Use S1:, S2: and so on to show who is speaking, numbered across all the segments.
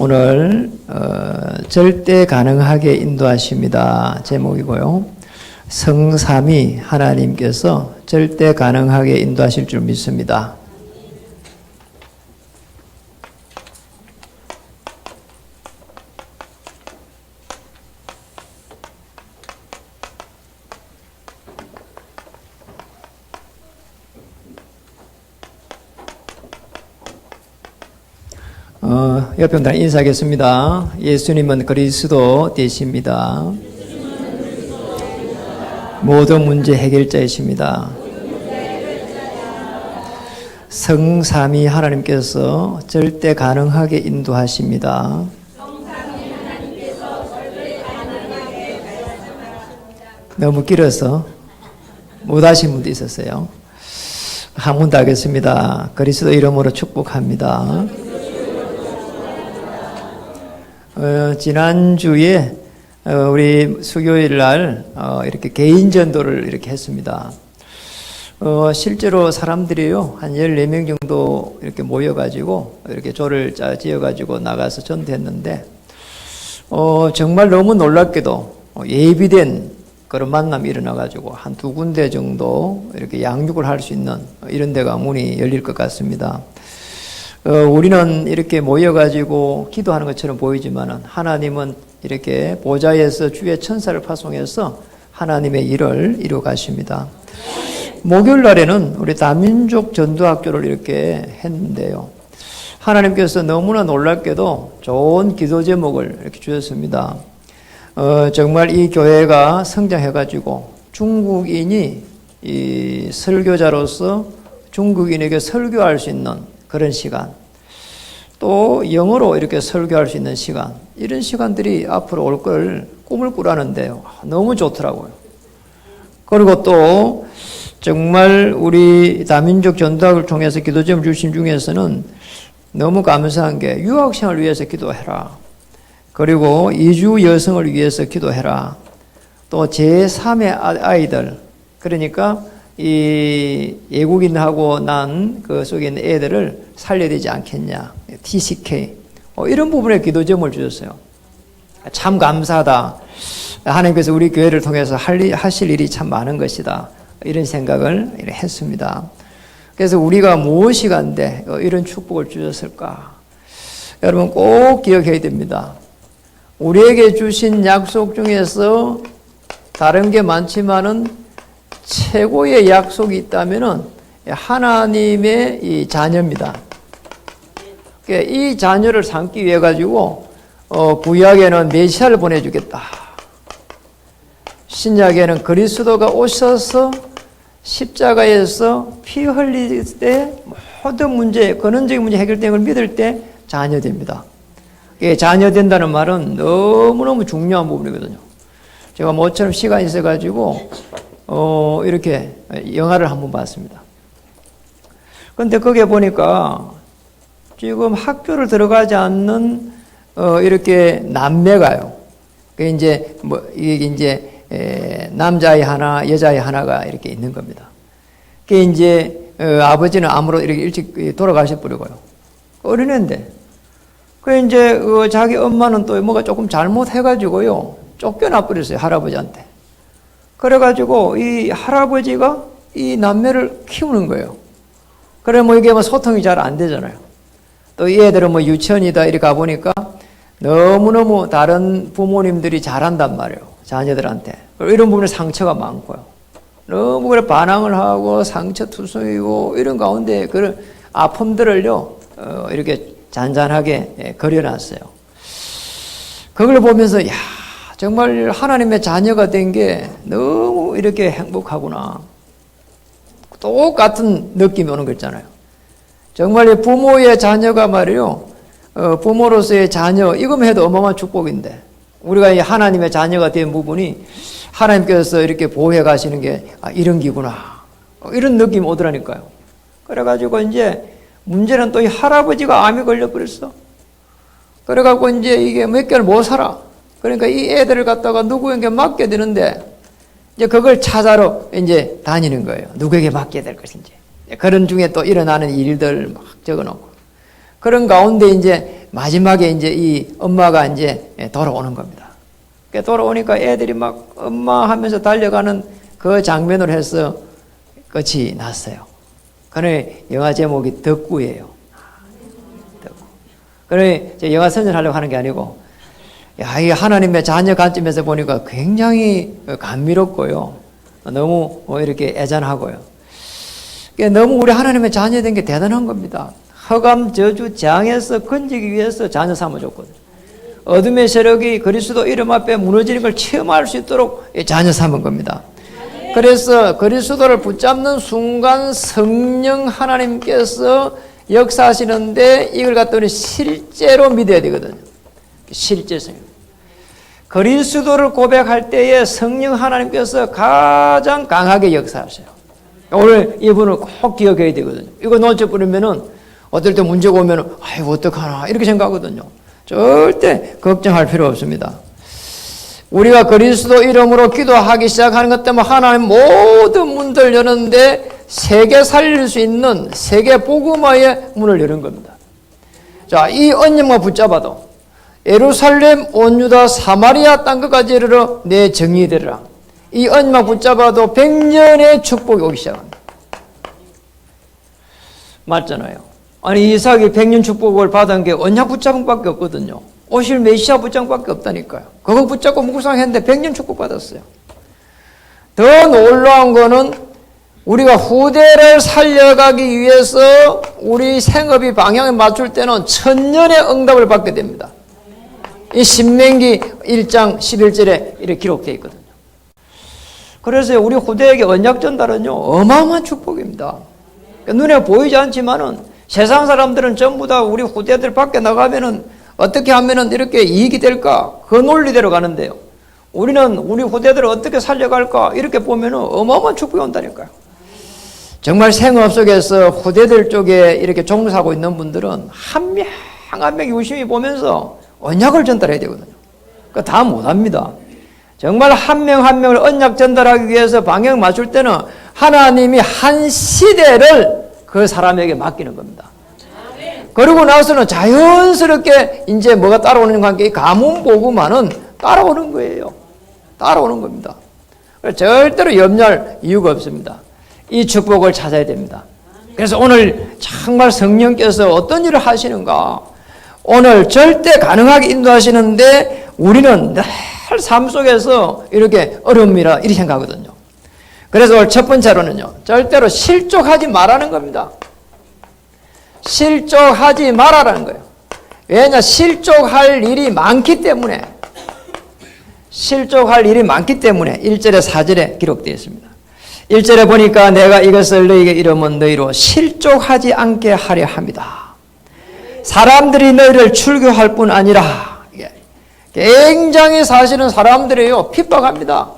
S1: 오늘 절대 가능하게 인도하십니다. 제목이고요. 성삼위 하나님께서 절대 가능하게 인도하실 줄 믿습니다. 옆에 분들 인사하겠습니다. 예수님은 그리스도 되십니다. 모든 문제 해결자이십니다. 성삼위 하나님께서 절대 가능하게 인도하십니다. 너무 길어서 못 하신 분도 있었어요. 한 번 더 하겠습니다. 그리스도 이름으로 축복합니다. 지난주에 우리 수요일 날 이렇게 개인 전도를 이렇게 했습니다. 실제로 사람들이요, 한 14명 정도 이렇게 모여가지고 이렇게 조를 지어가지고 나가서 전도했는데, 정말 너무 놀랍게도 예비된 그런 만남이 일어나가지고 한 2군데 정도 이렇게 양육을 할 수 있는 이런 데가 문이 열릴 것 같습니다. 우리는 이렇게 모여가지고 기도하는 것처럼 보이지만은 하나님은 이렇게 보좌에서 주의 천사를 파송해서 하나님의 일을 이루어 가십니다. 목요일 날에는 우리 다민족 전도학교를 이렇게 했는데요. 하나님께서 너무나 놀랍게도 좋은 기도 제목을 이렇게 주셨습니다. 정말 이 교회가 성장해가지고 중국인이 이 설교자로서 중국인에게 설교할 수 있는 그런 시간, 또 영어로 이렇게 설교할 수 있는 시간, 이런 시간들이 앞으로 올 걸 꿈을 꾸라는데요. 너무 좋더라고요. 그리고 또 정말 우리 다민족 전도학을 통해서 기도점 주신 중에서는 너무 감사한 게 유학생을 위해서 기도해라. 그리고 이주 여성을 위해서 기도해라. 또 제3의 아이들, 그러니까 이 외국인하고 난 그 속에 있는 애들을 살려야 되지 않겠냐. TCK. 이런 부분에 기도점을 주셨어요. 참 감사하다. 하나님께서 우리 교회를 통해서 하실 일이 참 많은 것이다. 이런 생각을 했습니다. 그래서 우리가 무엇이 간데 이런 축복을 주셨을까? 여러분 꼭 기억해야 됩니다. 우리에게 주신 약속 중에서 다른 게 많지만은 최고의 약속이 있다면은 하나님의 이 자녀입니다. 이 자녀를 삼기 위해 가지고 구약에는 메시아를 보내주겠다. 신약에는 그리스도가 오셔서 십자가에서 피 흘릴 때 모든 문제, 근원적인 문제 해결된 걸 믿을 때 자녀됩니다. 자녀된다는 말은 너무너무 중요한 부분이거든요. 제가 모처럼 시간이 있어가지고 이렇게 영화를 한번 봤습니다. 그런데 거기에 보니까 지금 학교를 들어가지 않는 이렇게 남매가요. 이게 이제 남자아이 하나, 여자아이 하나가 이렇게 있는 겁니다. 그게 이제 아버지는 암으로 이렇게 일찍 돌아가셔 버리고요. 어린애인데. 그 이제 자기 엄마는 또 뭐가 조금 잘못해가지고요, 쫓겨나 버렸어요, 할아버지한테. 그래가지고 이 할아버지가 이 남매를 키우는 거예요. 그래 뭐 이게 뭐 소통이 잘 안 되잖아요. 또 이 애들은 뭐 유치원이다 이렇게 가보니까 너무너무 다른 부모님들이 잘한단 말이에요, 자녀들한테. 이런 부분에 상처가 많고요. 너무 그래 반항을 하고 상처투성이고 이런 가운데 그런 아픔들을요 이렇게 잔잔하게 그려놨어요. 그걸 보면서 야, 정말 하나님의 자녀가 된 게 너무 이렇게 행복하구나. 똑같은 느낌이 오는 거 있잖아요. 정말 부모의 자녀가 말이요, 부모로서의 자녀, 이거만 해도 어마어마한 축복인데, 우리가 하나님의 자녀가 된 부분이 하나님께서 이렇게 보호해 가시는 게 이런 기구나. 이런 느낌이 오더라니까요. 그래가지고 이제 문제는 또 이 할아버지가 암이 걸려버렸어. 그래갖고 이제 이게 몇 개월 못 살아. 그러니까 이 애들을 갖다가 누구에게 맡게 되는데, 이제 그걸 찾아러 이제 다니는 거예요. 누구에게 맡겨야 될 것인지. 그런 중에 또 일어나는 일들 막 적어 놓고. 그런 가운데 이제 마지막에 이제 이 엄마가 이제 돌아오는 겁니다. 돌아오니까 애들이 막 엄마 하면서 달려가는 그 장면으로 해서 끝이 났어요. 그래 영화 제목이 덕구예요. 덕구. 그래 영화 선전하려고 하는 게 아니고, 야, 이 하나님의 자녀 관점에서 보니까 굉장히 감미롭고요. 너무 이렇게 애잔하고요. 너무 우리 하나님의 자녀 된 게 대단한 겁니다. 흑암 저주 재앙에서 건지기 위해서 자녀 삼아줬거든요. 어둠의 세력이 그리스도 이름 앞에 무너지는 걸 체험할 수 있도록 자녀 삼은 겁니다. 그래서 그리스도를 붙잡는 순간 성령 하나님께서 역사하시는데 이걸 갖다 실제로 믿어야 되거든요. 실제성. 그리스도를 고백할 때에 성령 하나님께서 가장 강하게 역사하셔요. 오늘 이분을 꼭 기억해야 되거든요. 이거 놓쳐버리면은 어떨 때 문제가 오면은 아이고 어떡하나 이렇게 생각하거든요. 절대 걱정할 필요 없습니다. 우리가 그리스도 이름으로 기도하기 시작하는 것 때문에 하나님 모든 문들 여는데 세계 살릴 수 있는 세계 복음화의 문을 여는 겁니다. 자, 이 언약만 붙잡아도 예루살렘, 온 유다, 사마리아 땅끝까지 이르러 내 정의 되리라. 이 언약만 붙잡아도 100년의 축복이 오기 시작합니다. 맞잖아요. 아니 이삭이 100년 축복을 받은 게 언약 붙잡은 밖에 없거든요. 오실 메시아 붙잡은 밖에 없다니까요. 그거 붙잡고 묵상했는데 100년 축복 받았어요. 더 놀라운 거는 우리가 후대를 살려가기 위해서 우리 생업이 방향을 맞출 때는 1000년의 응답을 받게 됩니다. 이 신명기 1장 11절에 이렇게 기록되어 있거든요. 그래서 우리 후대에게 언약 전달은요 어마어마한 축복입니다. 눈에 보이지 않지만은 세상 사람들은 전부 다 우리 후대들 밖에 나가면은 어떻게 하면은 이렇게 이익이 될까 그 논리대로 가는데요. 우리는 우리 후대들을 어떻게 살려갈까 이렇게 보면은 어마어마한 축복이 온다니까요. 정말 생업 속에서 후대들 쪽에 이렇게 종사하고 있는 분들은 한 명 한 명 유심히 보면서 언약을 전달해야 되거든요. 그러니까 다 못합니다. 정말 한 명 한 명을 언약 전달하기 위해서 방향 맞출 때는 하나님이 한 시대를 그 사람에게 맡기는 겁니다. 그러고 나서는 자연스럽게 이제 뭐가 따라오는 관계, 가문 복음화는 따라오는 거예요. 따라오는 겁니다. 절대로 염려할 이유가 없습니다. 이 축복을 찾아야 됩니다. 그래서 오늘 정말 성령께서 어떤 일을 하시는가, 오늘 절대 가능하게 인도하시는데 우리는 늘 삶 속에서 이렇게 어려움이라 이렇게 생각하거든요. 그래서 오늘 첫 번째로는요, 절대로 실족하지 말라는 겁니다. 실족하지 말라는 거예요. 왜냐, 실족할 일이 많기 때문에. 실족할 일이 많기 때문에 1절에 4절에 기록되어 있습니다. 1절에 보니까 내가 이것을 너희에게 이르면 너희로 실족하지 않게 하려 합니다. 사람들이 너희를 출교할 뿐 아니라, 굉장히 사실은 사람들이요 핍박합니다.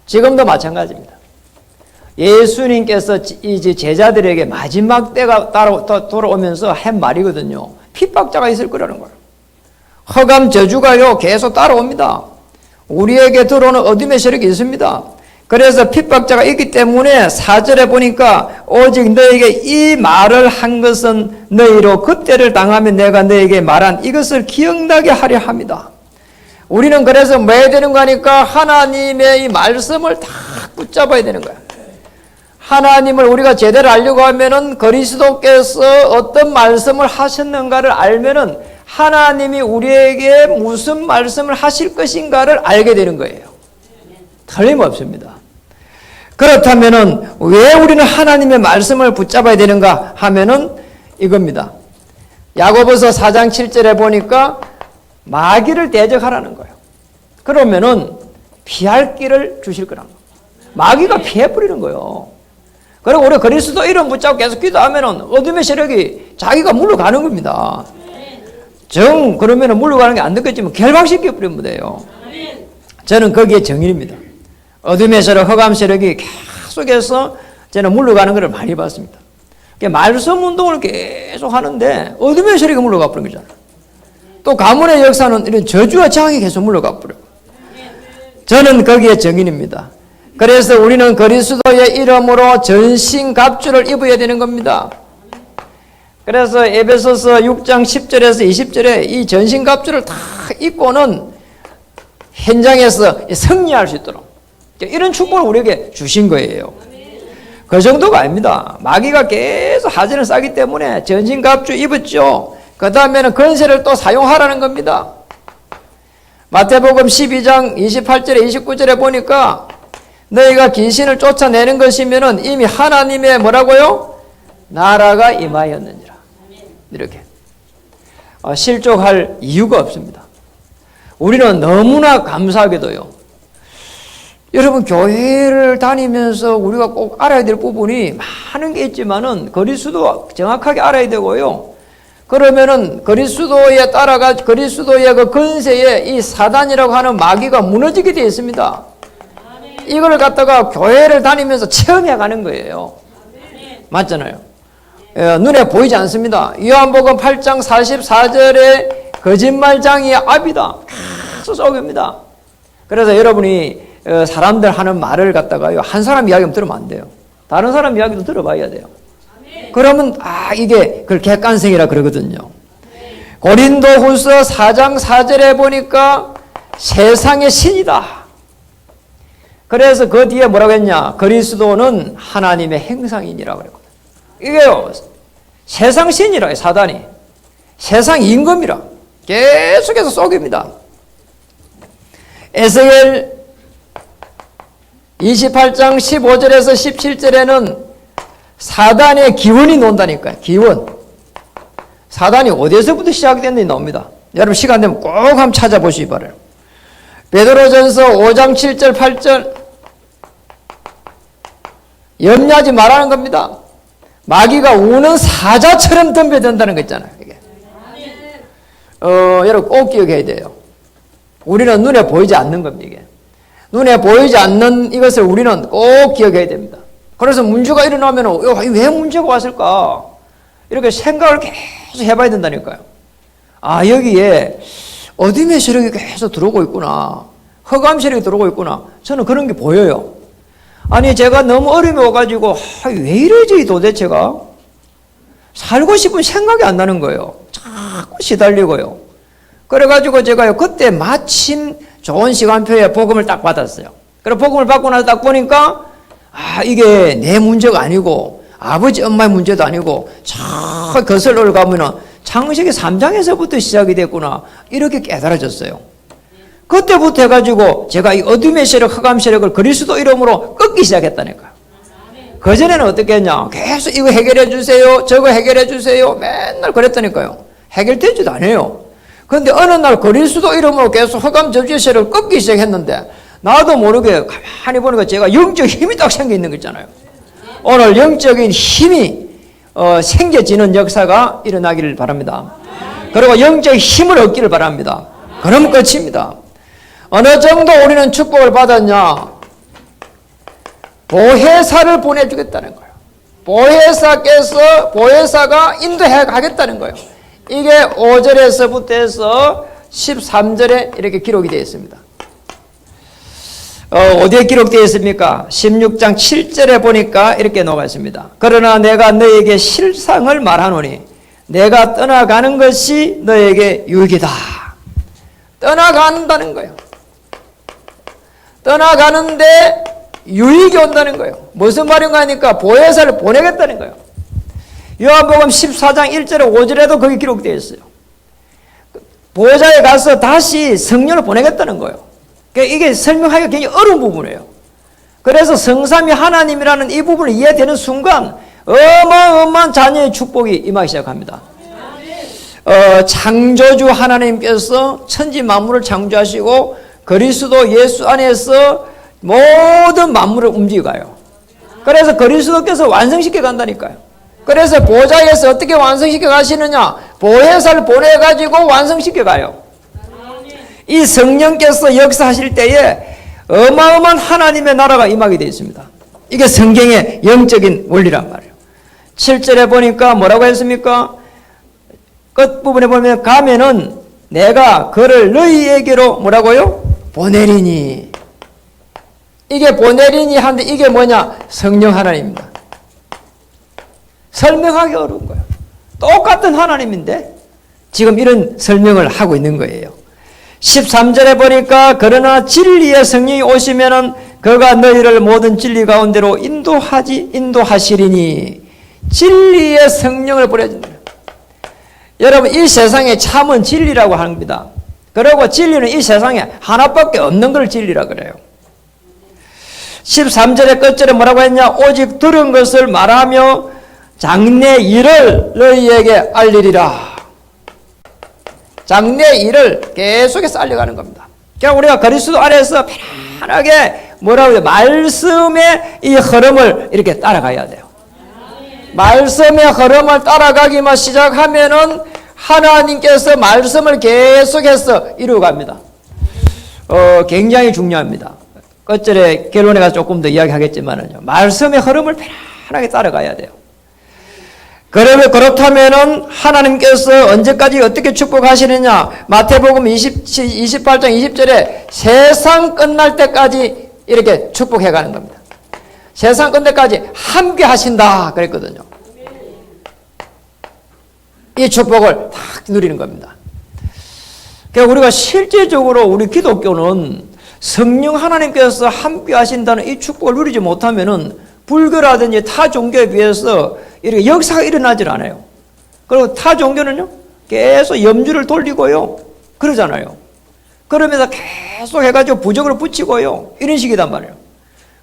S1: 지금도 마찬가지입니다. 예수님께서 이제 제자들에게 마지막 때가 돌아오면서 한 말이거든요. 핍박자가 있을 거라는 거예요. 흑암 저주가요 계속 따라옵니다. 우리에게 들어오는 어둠의 세력이 있습니다. 그래서 핍박자가 있기 때문에 4절에 보니까 오직 너에게 이 말을 한 것은 너희로 그때를 당하면 내가 너에게 말한 이것을 기억나게 하려 합니다. 우리는 그래서 뭐 해야 되는 거니까 하나님의 이 말씀을 다 붙잡아야 되는 거야. 하나님을 우리가 제대로 알려고 하면은 그리스도께서 어떤 말씀을 하셨는가를 알면은 하나님이 우리에게 무슨 말씀을 하실 것인가를 알게 되는 거예요. 틀림없습니다. 그렇다면은 왜 우리는 하나님의 말씀을 붙잡아야 되는가 하면은 이겁니다. 야고보서 4장 7절에 보니까 마귀를 대적하라는 거예요. 그러면은 피할 길을 주실 거라는 거예요. 마귀가 피해버리는 거예요. 그리고 우리 그리스도 이름 붙잡고 계속 기도하면은 어둠의 세력이 자기가 물러가는 겁니다. 그러면은 물러가는 게 안 되겠지만 결박시켜버리면 돼요. 저는 거기에 정인입니다. 어둠의 세력, 흑암 세력이 계속해서 저는 물러가는 것을 많이 봤습니다. 말씀 운동을 계속 하는데 어둠의 세력이 물러가 버린 거잖아요. 또 가문의 역사는 이런 저주와 재앙이 계속 물러가 버려요. 저는 거기에 정인입니다. 그래서 우리는 그리스도의 이름으로 전신갑주를 입어야 되는 겁니다. 그래서 에베소서 6장 10절에서 20절에 이 전신갑주를 다 입고는 현장에서 승리할 수 있도록 이런 축복을 우리에게 주신 거예요. 그 정도가 아닙니다. 마귀가 계속 하진을 싸기 때문에 전신갑주 입었죠. 그 다음에는 권세를 또 사용하라는 겁니다. 마태복음 12장 28절에 29절에 보니까 너희가 귀신을 쫓아내는 것이면은 이미 하나님의 뭐라고요? 나라가 임하였느니라. 이렇게 실족할 이유가 없습니다. 우리는 너무나 감사하게도요. 여러분 교회를 다니면서 우리가 꼭 알아야 될 부분이 많은 게 있지만은 그리스도 정확하게 알아야 되고요. 그러면은 그리스도에 따라가 그리스도의 그 권세에 이 사단이라고 하는 마귀가 무너지게 되어 있습니다. 이걸 갖다가 교회를 다니면서 체험해 가는 거예요. 맞잖아요. 눈에 보이지 않습니다. 요한복음 8장 44절에 거짓말장이의 압이다. 계속 쏘깁니다. 그래서 여러분이 사람들 하는 말을 갖다가요, 한 사람 이야기만 들으면 안 돼요. 다른 사람 이야기도 들어봐야 돼요. 그러면 이게 그걸 객관성이라 그러거든요. 고린도후서 4장 4절에 보니까 세상의 신이다. 그래서 그 뒤에 뭐라고 했냐? 그리스도는 하나님의 행상이니라 그랬거든요. 이게요, 세상 신이라, 사단이. 세상 임금이라. 계속해서 쏘깁니다. 에스겔 28장 15절에서 17절에는 사단의 기원이 논다니까요. 기원. 사단이 어디에서부터 시작됐는지 나옵니다. 여러분 시간 되면 꼭 한번 찾아보시기 바라요. 베드로전서 5장 7절 8절 염려하지 말라는 겁니다. 마귀가 우는 사자처럼 덤벼든다는 거 있잖아요. 이게. 여러분 꼭 기억해야 돼요. 우리는 눈에 보이지 않는 겁니다. 이게. 눈에 보이지 않는 이것을 우리는 꼭 기억해야 됩니다. 그래서 문제가 일어나면 왜 문제가 왔을까? 이렇게 생각을 계속 해봐야 된다니까요. 여기에 어둠의 세력이 계속 들어오고 있구나. 흑암 세력이 들어오고 있구나. 저는 그런 게 보여요. 아니 제가 너무 어려움이 와가지고 왜 이러지 도대체가? 살고 싶은 생각이 안 나는 거예요. 자꾸 시달리고요. 그래가지고 제가요 그때 마침 좋은 시간표에 복음을 딱 받았어요. 그래 복음을 받고 나서 딱 보니까 이게 내 문제가 아니고 아버지 엄마의 문제도 아니고 저 거슬러 가면은 창세기 3장에서부터 시작이 됐구나. 이렇게 깨달아졌어요. 그때부터 해가지고 제가 이 어둠의 세력, 흑암 세력을 그리스도 이름으로 끊기 시작했다니까요. 그전에는 어떻게 했냐? 계속 이거 해결해 주세요. 저거 해결해 주세요. 맨날 그랬다니까요. 해결되지도 않아요. 그런데 어느 날 그리스도 이름으로 계속 흑암 저주의 세력을 끊기 시작했는데 나도 모르게 가만히 보니까 제가 영적 힘이 딱 생겨 있는 거 있잖아요. 오늘 영적인 힘이 생겨지는 역사가 일어나기를 바랍니다. 그리고 영적 힘을 얻기를 바랍니다. 그럼 끝입니다. 어느 정도 우리는 축복을 받았냐? 보혜사를 보내주겠다는 거예요. 보혜사가 인도해 가겠다는 거예요. 이게 5절에서부터 해서 13절에 이렇게 기록이 되어 있습니다. 어디에 기록되어 있습니까? 16장 7절에 보니까 이렇게 나와 있습니다. 그러나 내가 너에게 실상을 말하노니 내가 떠나가는 것이 너에게 유익이다. 떠나간다는 거예요. 떠나가는데 유익이 온다는 거예요. 무슨 말인가 하니까 보혜사를 보내겠다는 거예요. 요한복음 14장 1절에 5절에도 거기 기록되어 있어요. 보혜사에 가서 다시 성령을 보내겠다는 거예요. 이게 설명하기가 굉장히 어려운 부분이에요. 그래서 성삼위 하나님이라는 이 부분을 이해되는 순간 어마어마한 자녀의 축복이 임하기 시작합니다. 창조주 하나님께서 천지 만물을 창조하시고 그리스도 예수 안에서 모든 만물을 움직여 가요. 그래서 그리스도께서 완성시켜 간다니까요. 그래서 보좌에서 어떻게 완성시켜 가시느냐? 보혜사를 보내가지고 완성시켜 가요. 이 성령께서 역사하실 때에 어마어마한 하나님의 나라가 임하게 되어 있습니다. 이게 성경의 영적인 원리란 말이에요. 7절에 보니까 뭐라고 했습니까? 끝부분에 보면 가면은 내가 그를 너희에게로 뭐라고요? 보내리니. 이게 보내리니 하는데 이게 뭐냐? 성령 하나님입니다. 설명하기 어려운 거예요. 똑같은 하나님인데 지금 이런 설명을 하고 있는 거예요. 13절에 보니까 그러나 진리의 성령이 오시면은 그가 너희를 모든 진리 가운데로 인도하시리니 진리의 성령을 보내준다. 여러분 이 세상에 참은 진리라고 합니다. 그리고 진리는 이 세상에 하나밖에 없는 걸 진리라 그래요. 13절의 끝절에 뭐라고 했냐? 오직 들은 것을 말하며 장래 일을 너희에게 알리리라. 장래 일을 계속해서 알려가는 겁니다. 그러니까 우리가 그리스도 안에서 편안하게 뭐라고 해요? 말씀의 이 흐름을 이렇게 따라가야 돼요. 말씀의 흐름을 따라가기만 시작하면은 하나님께서 말씀을 계속해서 이루어갑니다. 굉장히 중요합니다. 끝절에 결론에 가서 조금 더 이야기하겠지만은요. 말씀의 흐름을 편안하게 따라가야 돼요. 그렇다면은 하나님께서 언제까지 어떻게 축복하시느냐? 마태복음 28장 20절에 세상 끝날 때까지 이렇게 축복해 가는 겁니다. 세상 끝날 때까지 함께 하신다 그랬거든요. 이 축복을 다 누리는 겁니다. 그러니까 우리가 실제적으로 우리 기독교는 성령 하나님께서 함께 하신다는 이 축복을 누리지 못하면은 불교라든지 타 종교에 비해서 이렇게 역사가 일어나질 않아요. 그리고 타 종교는요, 계속 염주를 돌리고요. 그러잖아요. 그러면서 계속 해가지고 부적을 붙이고요. 이런 식이단 말이에요.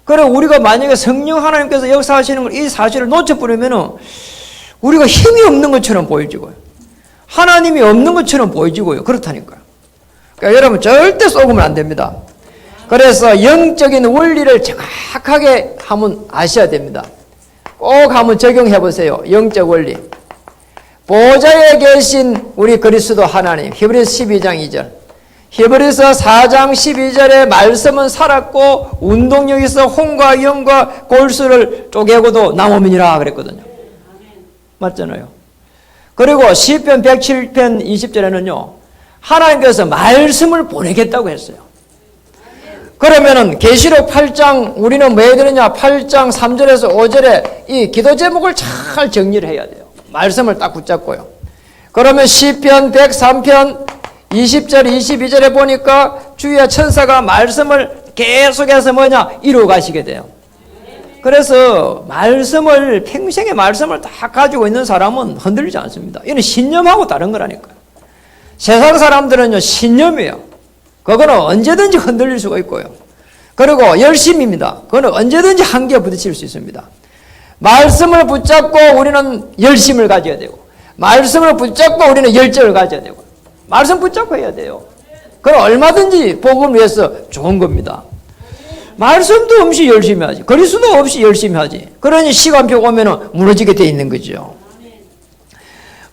S1: 그리고 우리가 만약에 성령 하나님께서 역사하시는 걸 이 사실을 놓쳐버리면은 우리가 힘이 없는 것처럼 보여지고요. 하나님이 없는 것처럼 보여지고요. 그렇다니까요. 그러니까 여러분 절대 속으면 안 됩니다. 그래서 영적인 원리를 정확하게 한번 아셔야 됩니다. 꼭 한번 적용해 보세요. 영적 원리. 보좌에 계신 우리 그리스도 하나님. 히브리서 12장 2절. 히브리서 4장 12절의 말씀은 살았고 운동력에서 홍과 영과 골수를 쪼개고도 남으니라 그랬거든요. 맞잖아요. 그리고 시편 107편 20절에는요. 하나님께서 말씀을 보내겠다고 했어요. 그러면은 계시록 8장 우리는 뭐 해야 되느냐? 8장 3절에서 5절에 이 기도 제목을 잘 정리를 해야 돼요. 말씀을 딱 붙잡고요. 그러면 시편 103편 20절 22절에 보니까 주의 천사가 말씀을 계속해서 뭐냐? 이루어 가시게 돼요. 그래서 말씀을 평생의 말씀을 다 가지고 있는 사람은 흔들리지 않습니다. 이는 신념하고 다른 거라니까요. 세상 사람들은요 신념이에요. 그거는 언제든지 흔들릴 수가 있고요. 그리고 열심입니다. 그거는 언제든지 한계에 부딪힐 수 있습니다. 말씀을 붙잡고 우리는 열심을 가져야 되고 말씀을 붙잡고 우리는 열정을 가져야 되고 말씀 붙잡고 해야 돼요. 그럼 얼마든지 복음을 위해서 좋은 겁니다. 말씀도 없이 열심히 하지. 그리스도 없이 열심히 하지. 그러니 시간표 오면은 무너지게 돼 있는 거죠.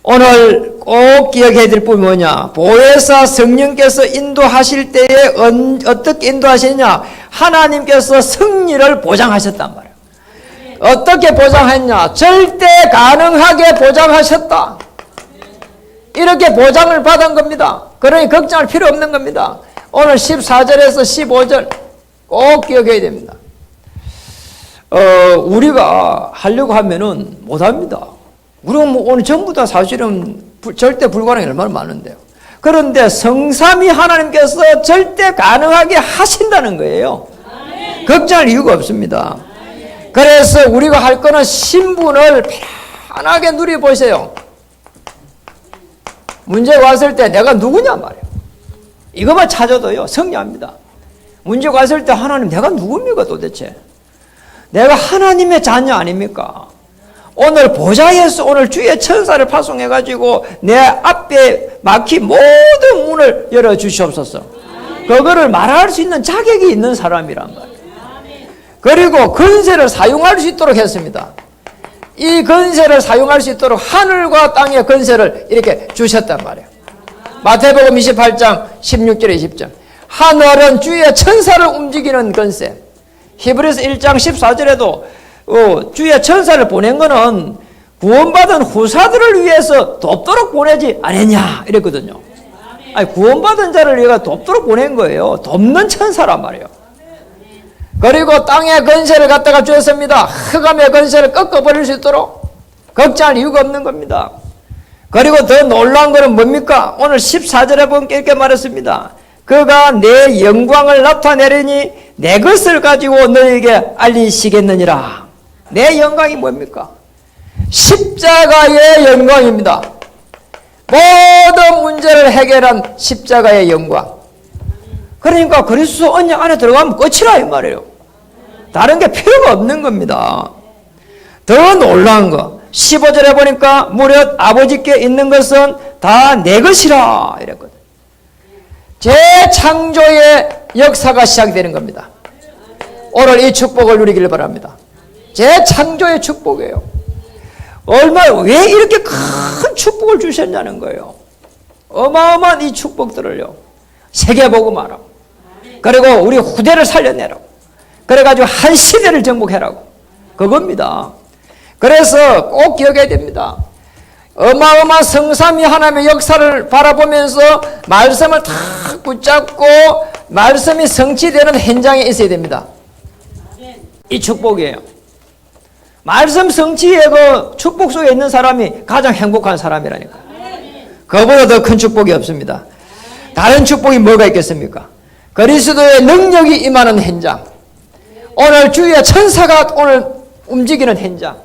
S1: 오늘 꼭 기억해야 될 부분이 뭐냐? 보혜사 성령께서 인도하실 때에 어떻게 인도하시느냐? 하나님께서 승리를 보장하셨단 말이에요. 어떻게 보장했냐? 절대 가능하게 보장하셨다. 이렇게 보장을 받은 겁니다. 그러니 걱정할 필요 없는 겁니다. 오늘 14절에서 15절 꼭 기억해야 됩니다. 우리가 하려고 하면은 못합니다. 우리가 뭐 오늘 전부 다 사실은 절대 불가능이 얼마나 많은데요. 그런데 성삼위 하나님께서 절대 가능하게 하신다는 거예요. 걱정할 이유가 없습니다. 그래서 우리가 할 거는 신분을 편하게 누려보세요. 문제가 왔을 때 내가 누구냐 말이에요. 이것만 찾아도요 승리합니다. 문제가 왔을 때 하나님 내가 누굽니까 도대체? 내가 하나님의 자녀 아닙니까? 오늘 보좌에서 오늘 주의 천사를 파송해가지고 내 앞에 막힌 모든 문을 열어주시옵소서. 그거를 말할 수 있는 자격이 있는 사람이란 말이에요. 그리고 건세를 사용할 수 있도록 했습니다. 이 건세를 사용할 수 있도록 하늘과 땅의 건세를 이렇게 주셨단 말이에요. 마태복음 28장 16절에 20절. 하늘은 주의 천사를 움직이는 건세. 히브리서 1장 14절에도 주의 천사를 보낸 거는 구원받은 후사들을 위해서 돕도록 보내지 않았냐 이랬거든요. 아니, 구원받은 자를 위해 돕도록 보낸 거예요. 돕는 천사란 말이에요. 그리고 땅의 건세를 갖다가 주었습니다. 흑암의 건세를 꺾어버릴 수 있도록 걱정할 이유가 없는 겁니다. 그리고 더 놀라운 것은 뭡니까? 오늘 14절에 보면 이렇게 말했습니다. 그가 내 영광을 나타내려니 내 것을 가지고 너에게 알리시겠느니라. 내 영광이 뭡니까? 십자가의 영광입니다. 모든 문제를 해결한 십자가의 영광. 그러니까 그리스도 언약 안에 들어가면 끝이라 이 말이에요. 다른 게 필요가 없는 겁니다. 더 놀라운 거 15절에 보니까 무릇 아버지께 있는 것은 다 내 것이라 이랬거든. 재창조의 역사가 시작되는 겁니다. 오늘 이 축복을 누리기를 바랍니다. 재창조의 축복이에요. 왜 이렇게 큰 축복을 주셨냐는 거예요. 어마어마한 이 축복들을요, 새겨보고 그리고 우리 후대를 살려내라고, 그래가지고 한 시대를 정복해라고, 그겁니다. 그래서 꼭 기억해야 됩니다. 어마어마한 성삼위 하나님의 역사를 바라보면서 말씀을 탁 붙잡고 말씀이 성취되는 현장에 있어야 됩니다. 이 축복이에요. 말씀 성취의 그 축복 속에 있는 사람이 가장 행복한 사람이라니까. 그보다 더 큰 축복이 없습니다. 다른 축복이 뭐가 있겠습니까? 그리스도의 능력이 임하는 현장, 오늘 주의 천사가 오늘 움직이는 현장,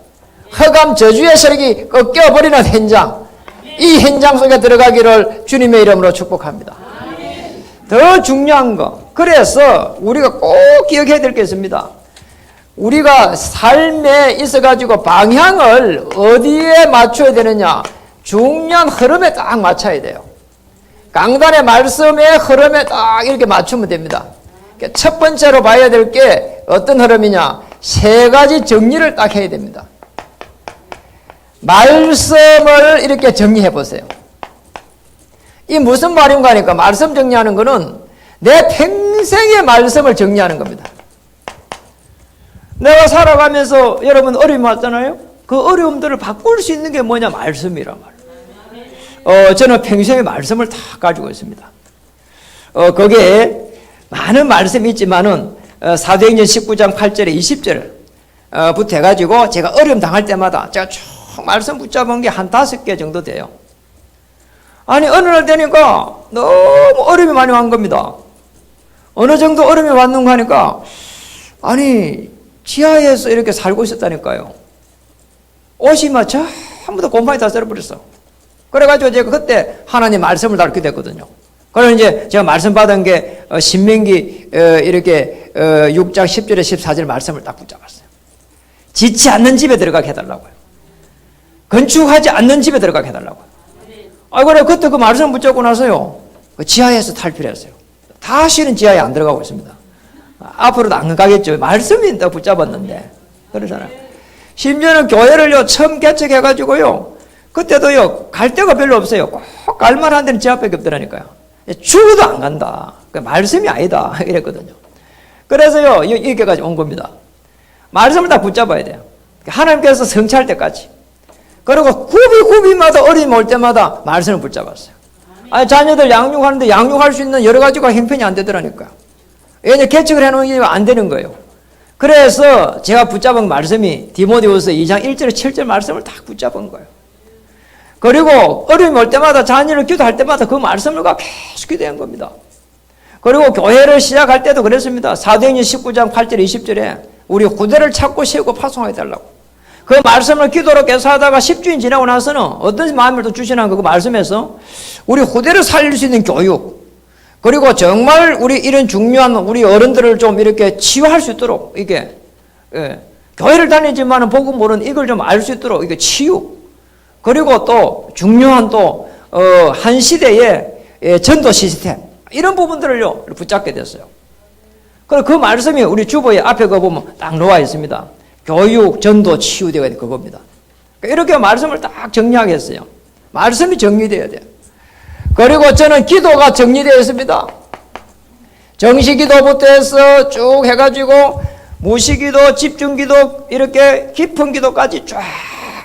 S1: 흑암 저주의 세력이 꺾여버리는 현장, 이 현장 속에 들어가기를 주님의 이름으로 축복합니다. 더 중요한 거, 그래서 우리가 꼭 기억해야 될 게 있습니다. 우리가 삶에 있어가지고 방향을 어디에 맞춰야 되느냐, 중요한 흐름에 딱 맞춰야 돼요. 강단의 말씀의 흐름에 딱 이렇게 맞추면 됩니다. 첫 번째로 봐야 될 게 어떤 흐름이냐, 세 가지 정리를 딱 해야 됩니다. 말씀을 이렇게 정리해 보세요. 이 무슨 말인가 하니까, 말씀 정리하는 거는 내 평생의 말씀을 정리하는 겁니다. 내가 살아가면서 여러분 어려움이 왔잖아요. 그 어려움들을 바꿀 수 있는 게 뭐냐, 말씀이란 말이에요. 저는 평생의 말씀을 다 가지고 있습니다. 거기에 많은 말씀이 있지만은 사도행전 19장 8절에 20절 부터 해가지고 제가 어려움 당할 때마다 제가 쭉 말씀 붙잡은 게 한 5개 정도 돼요. 아니 어느 날 되니까 너무 어려움이 많이 왔는 겁니다. 어느 정도 어려움이 왔는가 하니까, 아니 지하에서 이렇게 살고 있었다니까요. 옷이 막 전부 다 곰팡이 다 썰어버렸어. 그래가지고 제가 그때 하나님 말씀을 다 알게 됐거든요. 그래서 이제 제가 말씀 받은 게 신명기 이렇게 6장 10절에 14절 말씀을 딱 붙잡았어요. 짓지 않는 집에 들어가게 해달라고요. 건축하지 않는 집에 들어가게 해달라고요. 그래 그때 그 말씀 붙잡고 나서요, 그 지하에서 탈피했어요. 다시는 지하에 안 들어가고 있습니다. 앞으로도 안 가겠죠. 말씀이 딱 붙잡았는데. 그러잖아요. 심지어는 교회를요, 처음 개척해가지고요, 그때도요, 갈 데가 별로 없어요. 꼭 갈만한 데는 제 앞밖에 없더라니까요. 죽어도 안 간다. 말씀이 아니다. 이랬거든요. 그래서요, 여기까지 온 겁니다. 말씀을 다 붙잡아야 돼요. 하나님께서 성취할 때까지. 그리고 굽이마다 어려움이 올 때마다 말씀을 붙잡았어요. 아니, 자녀들 양육하는데 양육할 수 있는 여러 가지가 형편이 안 되더라니까요. 왜냐면 개척을 해놓으면 안 되는 거예요. 그래서 제가 붙잡은 말씀이 디모데후서 2장 1절에 7절 말씀을 딱 붙잡은 거예요. 그리고 어려움이 올 때마다 자녀를 기도할 때마다 그 말씀을 계속 기도한 겁니다. 그리고 교회를 시작할 때도 그랬습니다. 사도행전 19장 8절 20절에 우리 후대를 찾고 세우고 파송해달라고. 그 말씀을 기도로 계속 하다가 10주인 지나고 나서는 어떤 마음을 또 주시나 그 말씀에서 우리 후대를 살릴 수 있는 교육, 그리고 정말 우리 이런 중요한 우리 어른들을 좀 이렇게 치유할 수 있도록, 이게, 교회를 다니지만은 복음 모르는 이걸 좀 알 수 있도록, 이게 치유. 그리고 또 중요한 한 시대의 전도 시스템, 이런 부분들을요, 붙잡게 됐어요. 그리고 그 말씀이 우리 주보에 앞에 거 보면 딱 놓아 있습니다. 교육, 전도, 치유되어야 돼, 그겁니다. 이렇게 말씀을 딱 정리하겠어요. 말씀이 정리되어야 돼요. 그리고 저는 기도가 정리되어 있습니다. 정시기도부터 해서 쭉 해가지고 무시기도, 집중기도, 이렇게 깊은 기도까지 쫙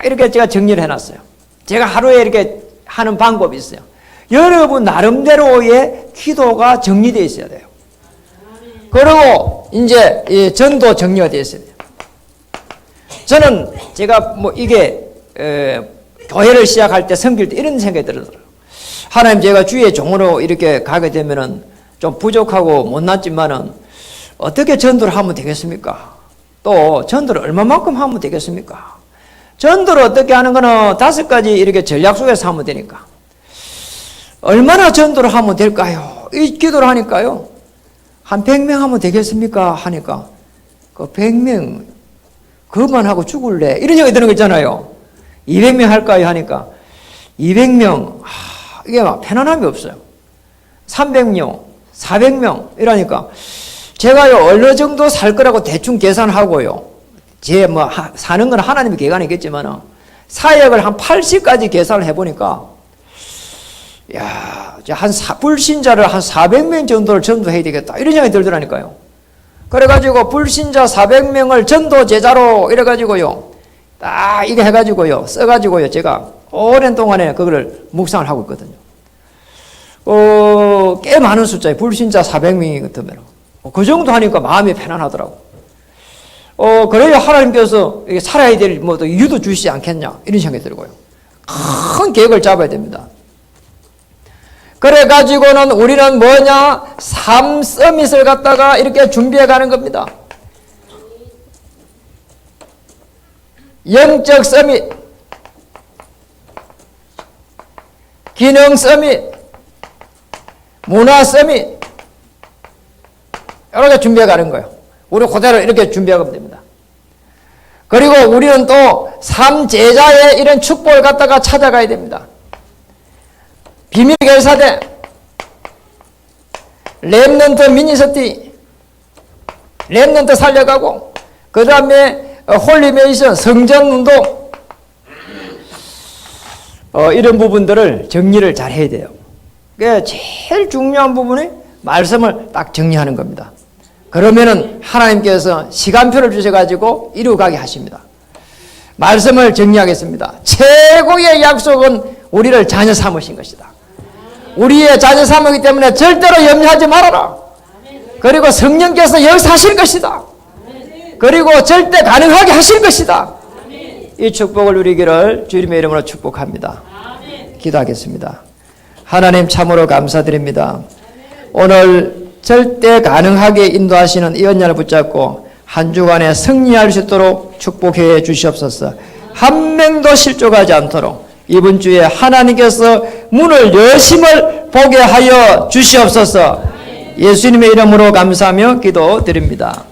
S1: 이렇게 제가 정리를 해놨어요. 제가 하루에 이렇게 하는 방법이 있어요. 여러분 나름대로의 기도가 정리되어 있어야 돼요. 그리고 이제 전도 정리가 되어 있어야 돼요. 저는 제가 이게 교회를 시작할 때 섬길 때 이런 생각이 들더라고요. 하나님, 제가 주의 종으로 이렇게 가게 되면은 좀 부족하고 못났지만은 어떻게 전도를 하면 되겠습니까? 또 전도를 얼마만큼 하면 되겠습니까? 전도를 어떻게 하는 거는 5가지 이렇게 전략 속에서 하면 되니까. 얼마나 전도를 하면 될까요? 이 기도를 하니까요. 한 100명 하면 되겠습니까? 하니까 그 100명 그것만 하고 죽을래? 이런 얘기 드는 거 있잖아요. 200명 할까요? 하니까 200명 이게 막 편안함이 없어요. 300명, 400명 이러니까 제가요 어느 정도 살 거라고 대충 계산하고요. 제 뭐 사는 건 하나님의 계획이겠지만 사역을 한 80까지 계산을 해보니까 야, 불신자를 한 400명 정도를 전도해야 되겠다 이런 생각이 들더라니까요. 그래가지고 불신자 400명을 전도 제자로 이래가지고요 딱 이게 해가지고요 써가지고요 제가 오랜 동안에 그거를 묵상을 하고 있거든요. 꽤 많은 숫자에 불신자 400명이 같으면 그 정도 하니까 마음이 편안하더라고. 그래야 하나님께서 이게 살아야 될 뭐 이유도 주시지 않겠냐 이런 생각이 들고요. 큰 계획을 잡아야 됩니다. 그래가지고는 우리는 뭐냐? 삶 서밋을 갖다가 이렇게 준비해 가는 겁니다. 영적 서밋, 기능 서밋, 문화 서밋 이렇게 준비해 가는 거예요. 우리 그대로 이렇게 준비하면 됩니다. 그리고 우리는 또 삶 제자의 이런 축복을 갖다가 찾아가야 됩니다. 비밀 결사대, 렘넌트 미니스트리, 렘넌트 살려가고, 그 다음에 홀리메이션, 성전운동, 이런 부분들을 정리를 잘 해야 돼요. 그게 제일 중요한 부분이 말씀을 딱 정리하는 겁니다. 그러면은 하나님께서 시간표를 주셔가지고 이루어가게 하십니다. 말씀을 정리하겠습니다. 최고의 약속은 우리를 자녀 삼으신 것이다. 우리의 자녀 삼으기 때문에 절대로 염려하지 말아라. 그리고 성령께서 역사하실 것이다. 그리고 절대 가능하게 하실 것이다. 이 축복을 누리기를 주님의 이름으로 축복합니다. 기도하겠습니다. 하나님 참으로 감사드립니다. 오늘 절대 가능하게 인도하시는 이 언약을 붙잡고 한 주간에 승리할 수 있도록 축복해 주시옵소서. 한 명도 실족하지 않도록 이번 주에 하나님께서 문을 여심을 보게 하여 주시옵소서. 예수님의 이름으로 감사하며 기도드립니다.